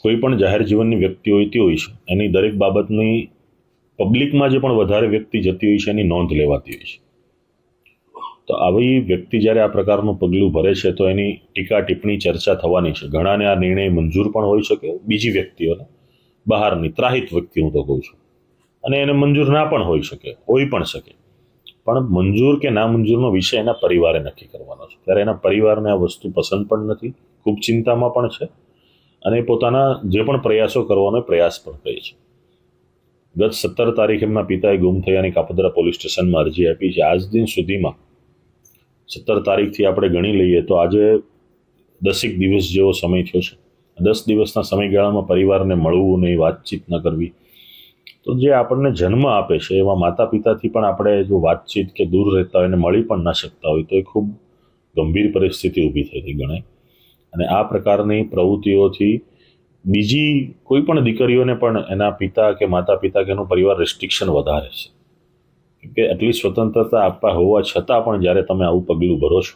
કોઈ પણ જાહેર જીવનની વ્યક્તિ હોતી હોય છે એની દરેક બાબતની પબ્લિકમાં જે પણ વધારે વ્યક્તિ જતી હોય છે એની નોંધ લેવાતી હોય છે. તો આવી વ્યક્તિ જ્યારે આ પ્રકારનું પગલું ભરે છે તો એની ટીકા ટિપ્પણી ચર્ચા થવાની છે. ઘણાને આ નિર્ણય મંજૂર પણ હોઈ શકે, બીજી વ્યક્તિઓને, બહારની ત્રાહિત વ્યક્તિ હું તો કહું છું, અને એને મંજૂર ના પણ હોઈ શકે, હોઈ પણ શકે. પણ મંજૂર કે ના મંજૂરનો વિષય એના પરિવારે નક્કી કરવાનો છે. ત્યારે એના પરિવારને આ વસ્તુ પસંદ પણ નથી, ખૂબ ચિંતામાં પણ છે, અને પોતાના જે પણ પ્રયાસો કરવાનો પ્રયાસ પણ કરે છે. ગત 17 તારીખે એમના પિતાએ ગુમ થયાની કાપોદ્રા પોલીસ સ્ટેશનમાં અરજી આપી છે. આજ દિન સુધીમાં 17 તારીખથી આપણે ગણી લઈએ તો આજે 10 દિવસ જેવો સમય થયો છે. 10 દિવસના સમયગાળામાં પરિવારને મળવું નહીં, વાતચીત ન કરવી, તો જે આપણને જન્મ આપે છે એવા માતા પિતાથી પણ આપણે જો વાતચીત કે દૂર રહેતા હોય અને મળી પણ ના શકતા હોય તો એ ખૂબ ગંભીર પરિસ્થિતિ ઊભી થઈ ગણાય. અને આ પ્રકારની પ્રવૃત્તિઓથી બીજી કોઈ પણ દીકરીઓને પણ એના પિતા કે માતા પિતા કે એનું પરિવાર રેસ્ટ્રિક્શન વધારે છે. કે આટલી સ્વતંત્રતા આપવા હોવા છતાં પણ જ્યારે તમે આવું પગલું ભરો છો